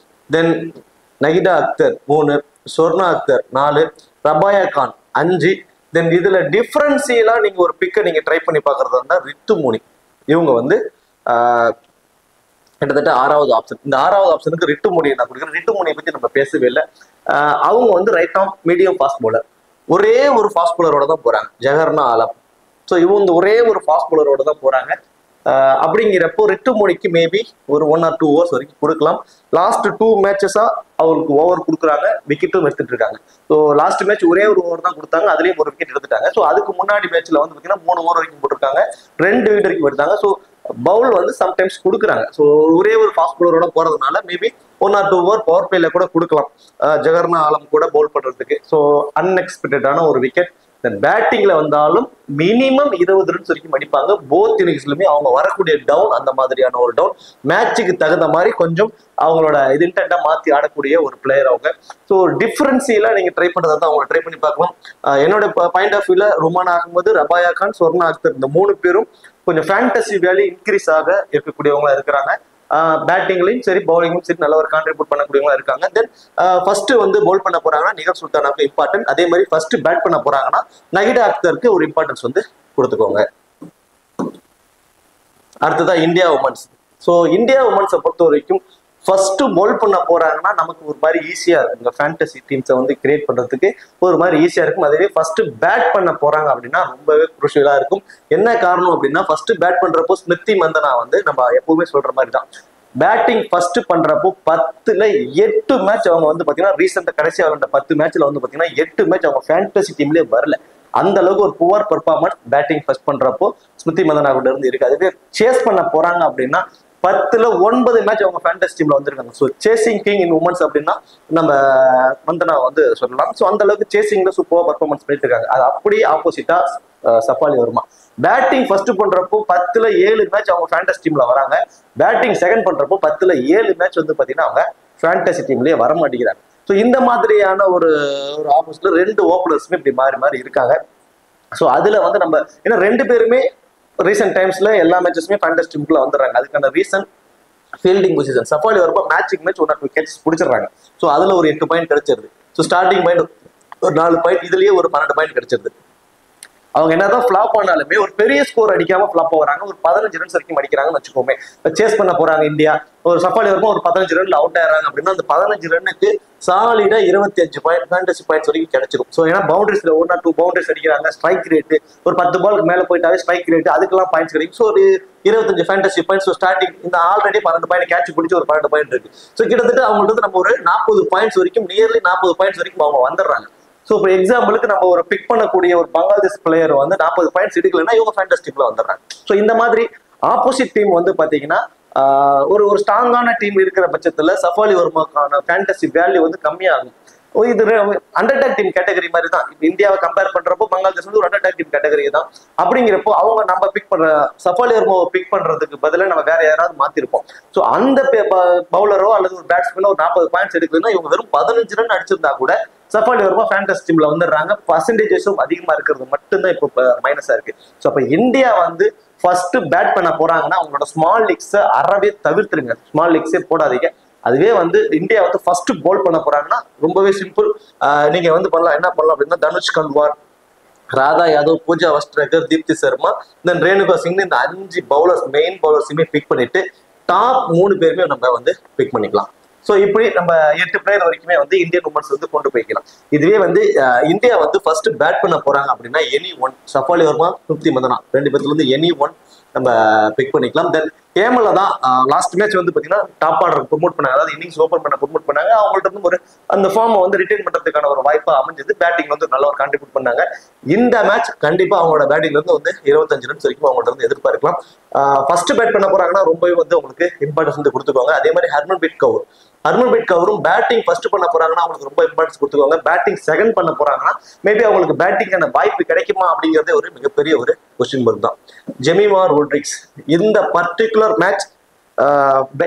தென் நகிதா அக்தர் 3, சொர்ணா அக்தர் 4, ரபாயா கான் 5, தென் இதுல டிஃபரன்சியலா நீங்க ஒரு பிக்கை நீங்க ட்ரை பண்ணி பாக்குறதா இருந்தா ரித்துமுனி, இவங்க வந்து கிட்டத்தட்ட 6வது ஆப்ஷன். இந்த 6வது ஆப்ஷனுக்கு ரித்துமுனி நான் கொடுக்குறேன். ரித்துமுனியை பத்தி நம்ம பேசவே இல்லை. அவங்க வந்து right arm medium fast bowler. ஒரே ஒரு ஃபாஸ்ட் பவுலரோட தான் போறாங்க, ஜகர்னா ஆலம். ஸோ இவங்க ஒரே ஒரு ஃபாஸ்ட் பவுலரோட தான் போறாங்க. அப்படிங்கிறப்போ ரித்துமுனிக்கு மேபி ஒரு 1 or 2 ஓவர்ஸ் வரைக்கும் கொடுக்கலாம். லாஸ்ட் 2 மேட்சஸா அவருக்கு ஓவர் கொடுக்குறாங்க, விக்கெட்டும் எடுத்துட்டு இருக்காங்க. ஸோ லாஸ்ட் மேட்ச் ஒரே ஒரு ஓவர் தான் கொடுத்தாங்க, அதுலயும் ஒரு விக்கெட் எடுத்துட்டாங்க. ஸோ அதுக்கு முன்னாடி மேட்ச்ல வந்து பாத்தீங்கன்னா 3 ஓவர் வரைக்கும் போட்டிருக்காங்க, 2 விக்கெட் வரைக்கும் எடுத்தாங்க. ஸோ பவுல் வந்து சம்டைம்ஸ் கொடுக்குறாங்க. ஸோ ஒரே ஒரு ஃபாஸ்ட் பவுலரோட போறதுனால மேபி 1 or 2 ஓவர் பவர் பிளேல கூட கொடுக்கலாம் ஜகர்னா ஆலம் கூட பவுல் பண்றதுக்கு. ஸோ அன்எக்ஸ்பெக்டடான ஒரு விக்கெட் தென் பேட்டிங்ல வந்தாலும் மினிமம் 20 ரன்ஸ் வரைக்கும் அடிப்பாங்க. போத் இன்னிங்ஸ்லுமே அவங்க வரக்கூடிய டவுன் அந்த மாதிரியான ஒரு டவுன் மேட்சுக்கு தகுந்த மாதிரி கொஞ்சம் அவங்களோட இது இன்டென்ட்டா மாத்தி ஆடக்கூடிய ஒரு பிளேயர் அவங்க. ஸோ டிஃபரன்சியெல்லாம் நீங்க ட்ரை பண்றதா தான் அவங்க ட்ரை பண்ணி பார்க்கலாம். என்னோட பாயிண்ட் ஆஃப் வியூல ருமான் அகமது, ரபாயா கான், சொர்ணா அக்தர் இந்த 3 பேரும் கொஞ்சம் ஃபேண்டசி வேல்யூ இன்க்ரீஸ் ஆக இருக்கக்கூடியவங்களா இருக்கிறாங்க. பேட்டிங்லையும் சரி பவுலிங்கும் சரி நல்ல ஒரு கான்ட்ரிபியூட் பண்ணக்கூடியவங்களா இருக்காங்க. தென் ஃபர்ஸ்ட் வந்து பவுல் பண்ண போறாங்கன்னா நிகர் சுல்தானாவுக்கு இம்பார்ட்டன்ட். அதே மாதிரி ஃபர்ஸ்ட் பேட் பண்ண போறாங்கன்னா நஹிடா அக்தருக்கு ஒரு இம்பார்ட்டன்ஸ் வந்து கொடுத்துக்கோங்க. அடுத்ததான் இந்தியா உமன்ஸ். ஸோ இந்தியா உமன்ஸை பொறுத்த வரைக்கும் ஃபர்ஸ்ட் பவுல் பண்ண போறாங்கன்னா நமக்கு ஒரு மாதிரி ஈஸியா இருக்கும். இந்த ஃபேண்டசி டீம்ஸை வந்து கிரியேட் பண்றதுக்கு ஒரு மாதிரி ஈஸியா இருக்கும். அதுவே ஃபர்ஸ்ட் பேட் பண்ண போறாங்க அப்படின்னா ரொம்பவே குருஷியலா இருக்கும். என்ன காரணம் அப்படின்னா ஃபர்ஸ்ட் பேட் பண்றப்போ ஸ்மிருதி மந்தனா வந்து நம்ம எப்பவுமே சொல்ற மாதிரி தான் பேட்டிங் ஃபர்ஸ்ட் பண்றப்போ 10ல் 8 மேட்ச் அவங்க வந்து பாத்தீங்கன்னா ரீசெண்டா கடைசி அவங்களோட 10 மேட்ச்ல வந்து பாத்தீங்கன்னா 8 மேட்ச் அவங்க ஃபேண்டசி டீம்லயே வரல. அந்த அளவுக்கு ஒரு புவர் பெர்ஃபார்மன்ஸ் பேட்டிங் ஃபர்ஸ்ட் பண்றப்போ ஸ்மிருதி மந்தனா கூட இருந்து இருக்கு. அதுவே சேஸ் பண்ண போறாங்க அப்படின்னா 10ல் 9 மேட்ச் அவங்க ஃபேண்டசி டீம்ல வந்திருக்காங்க. ஸோ சேசிங் கிங் இன் உமன்ஸ் அப்படின்னா நம்ம மந்தனா வந்து சொல்லலாம். ஸோ அந்த அளவுக்கு சேசிங்ல சூப்பர் பர்ஃபார்மன்ஸ் பண்ணிட்டு இருக்காங்க. அது அப்படியே ஆப்போசிட்டா சஃபாலி வருமா பேட்டிங் ஃபர்ஸ்ட் பண்றப்போ 10ல் 7 மேட்ச் அவங்க ஃபேண்டசி டீம்ல வராங்க. பேட்டிங் செகண்ட் பண்றப்போ 10ல் 7 மேட்ச் வந்து பாத்தீங்கன்னா அவங்க ஃபேண்டசி டீம்லயே வர மாட்டேங்கிறாங்க. ஸோ இந்த மாதிரியான ஒரு ஆப்போசிட்ல 2 ஓப்பனர்ஸுமே இப்படி மாறி மாறி இருக்காங்க. ஸோ அதுல வந்து நம்ம ஏன்னா 2 பேருமே ரீசெண்ட் டைம்ஸ்ல எல்லா மேட்சஸுமே ஃபேண்டசி டீமுக்குள்ள வந்துடுறாங்க. அதுக்கான ரீசன் ஃபீல்டிங் பொசிஷன். சஃபாலி வரப்போ மேட்சுக்கு மேட்ச் 1 or 2 கேட்சஸ் பிடிச்சிடுறாங்க. ஸோ அதுல ஒரு 8 பாயிண்ட் கிடைச்சிருது. ஸோ ஸ்டார்டிங் பாயிண்ட் ஒரு 4 பாயிண்ட், இதுலயே ஒரு 12 பாயிண்ட் கிடைச்சிருது. அவங்க என்னதான் ஃபிளாப் ஆனாலுமே ஒரு பெரிய ஸ்கோர் அடிக்காம ஃபிளாப் ஆகுறாங்க. ஒரு 15 ரன்ஸ் வரைக்கும் அடிக்கிறாங்கன்னு வச்சுக்கோமே. சேஸ் பண்ண போறாங்க இந்தியா, ஒரு சஃபாலி வரைக்கும் ஒரு 15 ரன்ல அவுட் ஆயிடுறாங்க அப்படின்னா அந்த 15 ரன்னுக்கு சாலிடா 25 பாயிண்ட் ஃபேண்டசி பாயிண்ட்ஸ் வரைக்கும் கிடைச்சிடும். ஸோ ஏன்னா பவுண்டரிஸ்ல 1 or 2 பவுண்டரிஸ் அடிக்கிறாங்க. ஸ்ட்ரைக் ரேட்டு ஒரு 10 பாலுக்கு மேல போயிட்டாவே ஸ்ட்ரைக் ரேட் அதுக்கெல்லாம் பாயிண்ட்ஸ் கிடைக்கும். ஸோ ஒரு 25 ஃபேண்டசி பாயிண்ட்ஸ் ஸ்டார்டிங் இந்த ஆல்ரெடி 12 பாயிண்ட் கேட்ச் பிடிச்சி ஒரு 12 பாயிண்ட் இருக்கு. ஸோ கிட்டத்தட்ட அவங்களுக்கு நம்ம ஒரு 40 பாயிண்ட்ஸ் வரைக்கும் நியர்லி 40 பாயிண்ட்ஸ் வரைக்கும் அவங்க வந்துடுறாங்க. ஸோ இப்போ எக்ஸாம்பிளுக்கு நம்ம ஒரு பிக் பண்ணக்கூடிய ஒரு பங்களாதேஷ் பிளேயர் வந்து 40 பாயிண்ட்ஸ் எடுக்கலன்னா இவங்க ஃபேண்டஸ்டிக்ல வந்துடுறாங்க. ஸோ இந்த மாதிரி ஆப்போசிட் டீம் வந்து பாத்தீங்கன்னா ஒரு ஸ்ட்ராங்கான டீம் இருக்கிற பட்சத்துல சஃபாலி வர்மாக்கான ஃபேண்டசி வேல்யூ வந்து கம்மியாகும். இது அண்டர்டாக் டீம் கேட்டகரி மாதிரி தான். இப்போ இந்தியாவை கம்பேர் பண்றப்போ பங்களாதேஷ் வந்து ஒரு அண்டர்டாக் டீம் கேட்டகரி தான். அப்படிங்கிறப்போ அவங்க நம்ம பிக் பண்ற சஃபாலி வர்மாவை பிக் பண்றதுக்கு பதிலாக நம்ம வேற யாராவது மாத்திருப்போம். ஸோ அந்த பவுலரோ அல்லது ஒரு பேட்ஸ்மேனோ ஒரு 40 பாயிண்ட்ஸ் எடுக்குதுன்னா இவங்க வெறும் 15 ரன் அடிச்சிருந்தா கூட சஃபாலி வர்மா ஃபேண்டசி டீம்ல வந்துடுறாங்க. பர்சன்டேஜஸும் அதிகமா இருக்கிறது மட்டும்தான் இப்போ மைனஸா இருக்கு. ஸோ அப்ப இந்தியா வந்து ஃபர்ஸ்ட் பேட் பண்ண போறாங்கன்னா அவங்களோட ஸ்மால் லீக்ஸை அறவே தவிர்த்துருங்க. ஸ்மால் லீக்ஸே போடாதீங்க. அதுவே வந்து இந்தியா வந்து ஃபர்ஸ்ட் பவுல் பண்ண போறாங்கன்னா ரொம்பவே சிம்பிள். நீங்க வந்து பண்ணலாம், என்ன பண்ணலாம் அப்படின்னா தனுஷ் கன்வார், ராதா யாதவ், பூஜா வஸ்ட்ரகர், தீப்தி சர்மா, தென் ரேணுகா சிங் இந்த 5 பவுலர்ஸ் மெயின் பவுலர்ஸுமே பிக் பண்ணிட்டு டாப் 3 பேருமே நம்ம வந்து பிக் பண்ணிக்கலாம். ஸோ இப்படி நம்ம 8 பிளேயர் வரைக்குமே வந்து இந்தியன் உமன்ஸ் வந்து கொண்டு போய்க்கலாம். இதுவே வந்து இந்தியா வந்து ஃபர்ஸ்ட் பேட் பண்ண போறாங்க அப்படின்னா எனி ஒன் சஃபாலி வர்மா, ஸ்மிருதி மந்தனா 2 பேர்த்துல இருந்து எனி ஒன் நம்ம பிக் பண்ணிக்கலாம். தென் ஏமல தான் லாஸ்ட் மேட்ச் வந்து பாத்தீங்கன்னா டாப் ஆர்டர் ப்ரொமோட் பண்ணாங்க. அதாவது இன்னிங்ஸ் ஓப்பன் பண்ண ப்ரொமோட் பண்ணாங்க. அவங்கள்ட்ட இருந்து ஒரு அந்த ஃபார்மை வந்து ரிட்டைன் பண்றதுக்கான ஒரு வாய்ப்பா அமைஞ்சது. பேட்டிங் வந்து நல்ல ஒரு கான்ட்ரிபியூட் பண்ணாங்க. இந்த மேட்ச் கண்டிப்பா அவங்களோட பேட்டிங்ல இருந்து வந்து 25 ரன்ஸ் வரைக்கும் அவங்கள்ட்ட வந்து எதிர்பார்க்கலாம். ஃபர்ஸ்ட் பேட் பண்ண போறாங்கன்னா ரொம்பவே வந்து உங்களுக்கு இம்பார்ட்டன்ஸ் வந்து கொடுத்துக்கோங்க. அதே மாதிரி ஹர்மன்பீட் கவுரும் பேட்டிங் ஃபர்ஸ்ட் பண்ண போறாங்கன்னா அவங்களுக்கு ரொம்ப இம்பார்ட்டன்ஸ் கொடுத்துக்கோங்க. பேட்டிங் செகண்ட் பண்ண போறாங்கன்னா மேபி அவங்களுக்கு பேட்டிங்கான வாய்ப்பு கிடைக்குமா அப்படிங்கிறதே ஒரு மிகப்பெரிய ஒரு கொஸ்டின் மார்க் தான். ஜெமிமா ரோட்ரிக்ஸ் இந்த பர்டிகுலர் மேட்ச்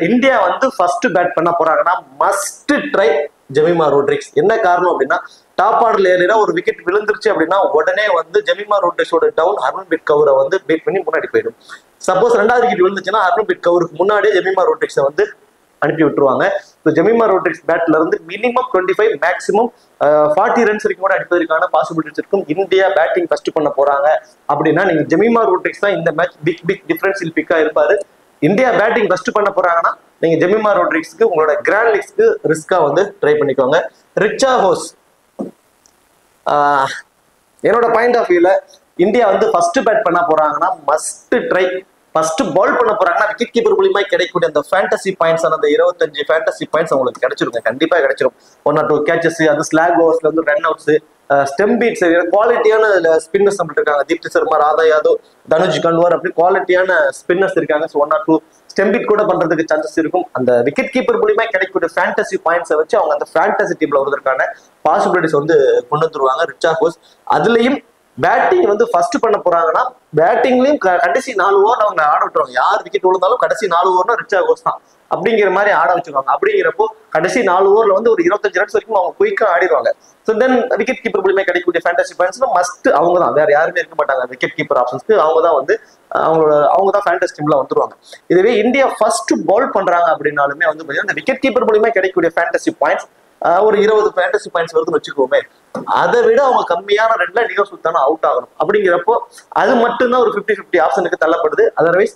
இந்தியா வந்து ஃபர்ஸ்ட் பேட் பண்ண போறாங்கன்னா மஸ்ட் ட்ரை ஜெமிமா ரோட்ரிக்ஸ். என்ன காரணம் அப்படின்னா டாப் ஆர்டர்ல ஏறினா ஒரு விக்கெட் விழுந்துருச்சு அப்படின்னா உடனே வந்து ஜெமிமா ரோட்ரிக்ஸோட டவுன் ஹர்மன்பீட் கவுரை வந்து பீட் பண்ணி முன்னாடி போயிடும். சப்போஸ் 2வது விக்கெட் விழுந்துச்சுன்னா ஹர்மன்பீட் கவுருக்கு முன்னாடியே ஜெமிமா ரோட்ரிக்ஸை வந்து அனுப்பி விட்டுருவாங்க. ஜெமிமா ரோட்ரிக்ஸ் பேட்ல இருந்து மினிமம் 25 மேக்ஸிமம் 40 ரன்ஸ் வரைக்கும் கூட அடிப்பதற்கான பாசிபிலிட்டிஸ் இருக்கும். இந்தியா பேட்டிங் ஃபர்ஸ்ட் பண்ண போறாங்க அப்படின்னா நீங்க ஜெமிமா ரோட்ரிக்ஸ் தான் இந்த மேட்ச் பிக் டிஃபரன்ஸில் பிக்கா இருப்பாரு. இந்தியா பேட்டிங் ஃபர்ஸ்ட் பண்ண போறாங்கன்னா நீங்க ஜெமிமா ரோட்ரிக்ஸ்க்கு உங்களோட கிராண்ட் லீக்ஸ்க்கு ரிஸ்கா வந்து ட்ரை பண்ணிக்கோங்க. ரிச்சா ஹோஸ் என்னோட பாயிண்ட் ஆஃப் வியூல இந்தியா வந்து ஃபர்ஸ்ட் பேட் பண்ண போறாங்கன்னா மஸ்ட் ட்ரை. ஃபர்ஸ்ட் பால் பண்ண போறாங்கன்னா விக்கெட் கீப்பர் மூலியமா கிடைக்கக்கூடிய அந்த ஃபேண்டசி பாயிண்ட்ஸ் அந்த 25 ஃபேண்டசி பாயிண்ட்ஸ் உங்களுக்கு கிடைச்சிருக்கும். கண்டிப்பா கிடைச்சிரும். 1 or 2 கேச்சஸ், அது ஸ்லாக் ஓவர்ஸ்ல இருந்து ரன் அவுட்ஸ், ஸ்டெம் பீட்ஸ், குவாலிட்டியான ஸ்பின்னர்ஸ் நம்மளுக்கு இருக்காங்க. தீப்தி சர்மா, ராதா யாதவ், தனுஷ் கன்வார் அப்படி குவாலிட்டியான ஸ்பின்னர்ஸ் இருக்காங்க. ஸோ 1 or 2 ஸ்டெம் பீட் கூட பண்றதுக்கு சான்சஸ் இருக்கும். அந்த விக்கெட் கீப்பர் மூலியமா கிடைக்கக்கூடிய ஃபேண்டசி பாயிண்ட்ஸை வச்சு அவங்க அந்த ஃபேண்டசி டீம்ல வருவதற்கான பாசிபிலிட்டிஸ் வந்து கொண்டு வந்துருவாங்க ரிச்சா ஹோஸ். அதுலயும் பேட்டிங் வந்து ஃபர்ஸ்ட் பண்ண போறாங்கன்னா பேட்டிங்லயும் கடைசி 4 ஓவர் அவங்க ஆட விட்டுருவாங்க. யார் விக்கெட் விழுந்தாலும் கடைசி 4 ஓவர்னா ரிச்சா கோஸ் தான் அப்படிங்கிற மாதிரி ஆட வச்சிருவாங்க. அப்படிங்கிறப்போ கடைசி 4 ஓவர்ல வந்து ஒரு 25 ரன்ஸ் வரைக்கும் அவங்க குயிக்கா ஆடிடுவாங்க. ஸோ தென் விக்கெட் கீப்பர் மூலியமா கிடைக்கக்கூடிய ஃபேண்டசி பாயிண்ட்ஸ் மஸ்ட் அவங்க தான், வேற யாருமே இருக்க மாட்டாங்க. விக்கெட் கீப்பர் ஆப்ஷன்ஸ்க்கு அவங்க தான் வந்து அவங்க தான் ஃபேண்டசி டீம்ல வந்துருவாங்க. இதுவே இந்தியா ஃபர்ஸ்ட் பவுல் பண்றாங்க அப்படின்னாலுமே வந்து பாத்தீங்கன்னா விக்கெட் கீப்பர் மூலியமா கிடைக்கக்கூடிய ஃபேண்டசி பாயிண்ட்ஸ் ஒரு 20 ஃபேண்டசி பாயிண்ட்ஸ் வருதுன்னு வச்சுக்கோமே. அதை விட அவங்க கம்மியான ரெண்டுல நிகழ் சுல்தானா அவுட் ஆகணும். அப்படிங்கிறப்போ அது மட்டும்தான் ஒரு 50-50 ஆப்ஷனுக்கு தள்ளப்படுது. அதர்வைஸ்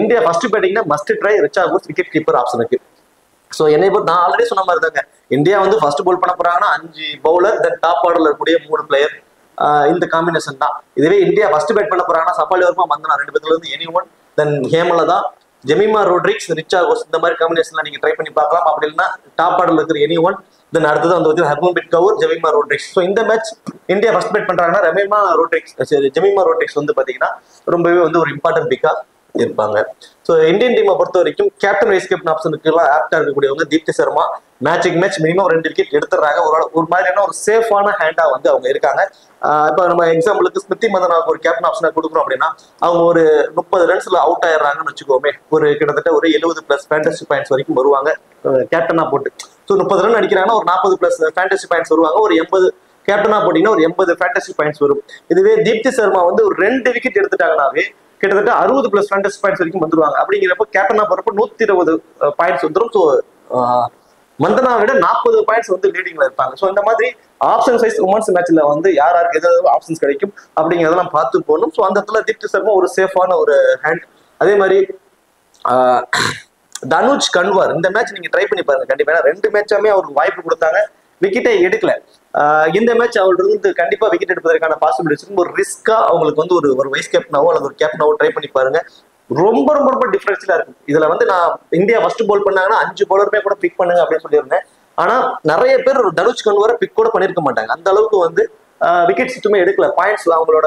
இந்தியா ஃபர்ஸ்ட் பேட்டிங்னா must try Richa Ghosh wicketkeeper ஆப்ஷனுக்கு. ஸோ என்னை பொறுத்து நான் ஆல்ரெடி சொன்ன மாதிரி தாங்க, இந்தியா வந்து ஃபர்ஸ்ட் பவுல் பண்ண போறாங்கன்னா 5 பவுலர் தென் டாப் ஆர்டர்ல இருக்கக்கூடிய 3 பிளேயர், இந்த காம்பினேஷன் தான். இதுவே இந்தியா ஃபர்ஸ்ட் பேட் பண்ண போறாங்கன்னா சஃபாலி வர்மா, மந்தனா 2 பேர்ல இருந்து எனி ஒன், தென் ஹேமலதா, ஜெமிமா ரோட்ரிக்ஸ், ரிச்சா கோஸ் இந்த மாதிரி காம்பினேஷன்ல நீங்க ட்ரை பண்ணி பார்க்கலாம். அப்படி இல்லைன்னா டாப் ஆர்டர்ல இருக்கிற எனி ஒன், தென் அடுத்தது வந்து ஹர்மன்பிரீத் கவுர், ஜெமிமா ரோட்ரிக்ஸ். ஸோ இந்த மேட்ச் இந்தியா ஃபர்ஸ்ட் பேட் பண்றாங்கன்னா ஜெமிமா ரோட்ரிக்ஸ் வந்து பாத்தீங்கன்னா ரொம்பவே வந்து ஒரு இம்பார்ட்டன்ட் பிக்கா இருப்பாங்க. ஸோ இந்தியன் டீமை பொறுத்த வரைக்கும் கேப்டன் வைஸ் கேப்டன் ஆப்ஷனுக்கு எல்லாம் ஆப்டா இருக்கக்கூடியவங்க Deepti Sharma. Match minimum 2 wicket எடுத்துறாங்க. ஒரு மாதிரியான ஒரு சேஃபான ஹேண்டா வந்து அவங்க இருக்காங்க. இப்போ நம்ம எக்ஸாம்பிளுக்கு ஸ்மிருதி மந்தனாவுக்கு ஒரு கேப்டன் ஆப்ஷனை கொடுக்குறோம் அப்படின்னா அவங்க ஒரு 30 ரன்ஸ்ல அவுட் ஆயிடுறாங்கன்னு வச்சுக்கோமே. ஒரு கிட்டத்தட்ட ஒரு 70+ ஃபேண்டசி பாயிண்ட்ஸ் வரைக்கும் வருவாங்க கேப்டனா போட்டு. ஸோ 30 ரன் அடிக்கிறாங்கன்னா ஒரு 40+ ஃபேண்டசி பாயிண்ட்ஸ் வருவாங்க. ஒரு 80 கேப்டனா போட்டீங்கன்னா ஒரு 80 ஃபேண்டசி பாயிண்ட்ஸ் வரும். இதுவே தீப்தி சர்மா வந்து ஒரு 2 விக்கெட் எடுத்துட்டாங்கன்னாவே கிட்டத்தட்ட 60+ ஃபேண்டசி பாயிண்ட்ஸ் வரைக்கும் வந்துருவாங்க. அப்படிங்கிறப்ப கேப்டனா போறப்ப 120 பாயிண்ட்ஸ் வந்துடும். ஸோ மந்தனா விட 40 பாயிண்ட்ஸ் வந்து லீடிங்ல இருப்பாங்க. ஸோ இந்த மாதிரி ஆப்ஷன் சைஸ் உமன்ஸ் மேட்ச்ல வந்து யாருக்கு எதாவது ஆப்ஷன்ஸ் கிடைக்கும் அப்படிங்கிறதெல்லாம் பார்த்து போகணும். ஸோ அந்த இடத்துல தீப்தி சர்மா ஒரு சேஃபான ஒரு ஹேண்ட். அதே மாதிரி தனுஜ் கன்வார் இந்த மேட்ச் நீங்க ட்ரை பண்ணி பாருங்க கண்டிப்பா. 2 மேட்சாமே அவருக்கு வாய்ப்பு கொடுத்தாங்க, விக்கெட்டை எடுக்கல. இந்த மேட்ச் அவர்கள் இருந்து கண்டிப்பா விக்கெட் எடுப்பதற்கான பாசிபிலிட்டிஸ் இருக்கும். ஒரு ரிஸ்கா அவங்களுக்கு வந்து ஒரு வைஸ் கேப்டனாவோ அல்லது ஒரு கேப்டனாவோ ட்ரை பண்ணி பாருங்க. ரொம்ப ரொம்ப ரொம்ப டிஃபரன்ஸ்ல இருக்கும். இதுல வந்து நான் இந்தியா ஃபர்ஸ்ட் பவுல் பண்ணாங்கன்னா 5 பவுலருமே கூட பிக் பண்ணுங்க அப்படின்னு சொல்லியிருந்தேன். ஆனா நிறைய பேர் ஒரு தனுஜ் கன்வாரை பிக் கூட பண்ணிருக்க மாட்டாங்க. அந்த அளவுக்கு வந்து விக்கெட் சுத்தமே எடுக்கல. பாயிண்ட்ஸ் அவங்களோட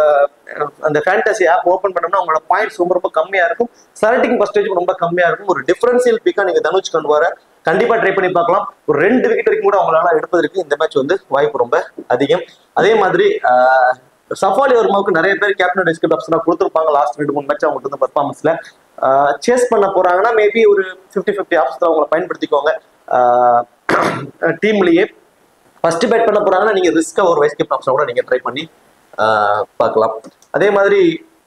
அந்த ஃபேண்டசி ஆப் ஓப்பன் பண்ணோம்னா அவங்களோட பாயிண்ட்ஸ் ரொம்ப ரொம்ப கம்மியா இருக்கும். செலக்டிங் பர்சன்டேஜ் ரொம்ப கம்மியா இருக்கும். ஒரு டிஃபரன்சியல் பிக்கா நீங்க தனுஜ் கன்வாரை கண்டிப்பா ட்ரை பண்ணி பார்க்கலாம். ஒரு 2 விக்கெட் வரைக்கும் கூட அவங்களால எடுப்பதற்கு இந்த மேட்ச் வந்து வாய்ப்பு ரொம்ப அதிகம். அதே மாதிரி சஃபாலி வர்மாவுக்கு நிறைய பேர் கேப்டன் வைஸ் கேப்டன் ஆப்ஷனா கொடுத்துருப்பாங்க. லாஸ்ட் 2-3 மேட்ச் அவங்க இருந்த பர்ஃபார்மன்ஸ்ல சேஸ் பண்ண போறாங்கன்னா மேபி ஒரு 50-50 ஆப்ஷன் அவங்களை பயன்படுத்திக்கோங்க. டீம்லயே ஃபர்ஸ்ட் பேட் பண்ண போறாங்கன்னா நீங்க ரிஸ்கா ஒரு வைஸ் கேப்டன் ஆப்ஷன் கூட நீங்க ட்ரை பண்ணி பார்க்கலாம். அதே மாதிரி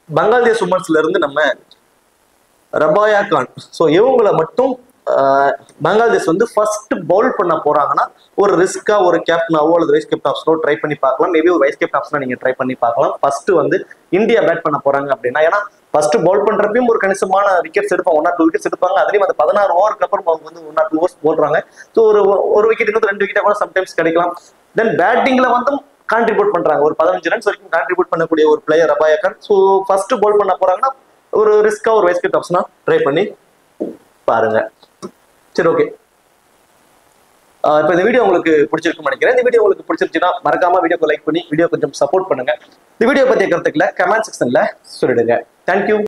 பங்களாதேஷ் உமன்ஸ்ல இருந்து நம்ம ரபாயா கான். ஸோ இவங்களை மட்டும் பங்களாதேஷ் வந்து ஃபர்ஸ்ட் பவுல் பண்ண போறாங்கன்னா ஒரு ரிஸ்கா ஒரு கேப்டனாவோ அல்லது வைஸ் கேப்டன் ஆப்ஷனோ ட்ரை பண்ணி பார்க்கலாம். மேபி ஒரு வைஸ் கேப்டன் ஆப்ஷனா நீங்க ட்ரை பண்ணி பார்க்கலாம். ஃபர்ஸ்ட் வந்து இந்தியா பேட் பண்ண போறாங்க அப்படின்னா, ஏன்னா ஃபர்ஸ்ட் பவுல் பண்றப்பையும் ஒரு கணிசமான விக்கெட்ஸ் எடுப்பாங்க, 1 or 2 விக்கெட்ஸ் எடுப்பாங்க. அதுலயும் அந்த 16 ஓவருக்கு அப்புறம் அவங்க வந்து 1 or 2 ஓவர்ஸ் போடுறாங்க. ஸோ ஒரு விக்கெட் 2 விக்கெட்டா கூட சம்டைம்ஸ் கிடைக்கலாம். தென் பேட்டிங்ல வந்து கான்ட்ரிபியூட் பண்றாங்க. ஒரு 15 ரன்ஸ் வரைக்கும் கான்ட்ரிபியூட் பண்ணக்கூடிய ஒரு player Rabeya Khan. So first bowl பண்ண போறாங்கன்னா ஒரு ரிஸ்கா ஒரு வைஸ் கேப்டன் ஆப்ஷனா ட்ரை பண்ணி பாருங்க. சரி, ஓகே. இப்போ இந்த வீடியோ உங்களுக்கு பிடிச்சிருக்குன்னு நினைக்கிறேன். இந்த வீடியோ உங்களுக்கு பிடிச்சிருச்சுன்னா மறக்காம வீடியோக்கு லைக் பண்ணி வீடியோ கொஞ்சம் சப்போர்ட் பண்ணுங்க. இந்த வீடியோ பத்திய கருத்துக்களை கமெண்ட் செக்ஷன்ல சொல்லிடுங்க. தேங்க்யூ.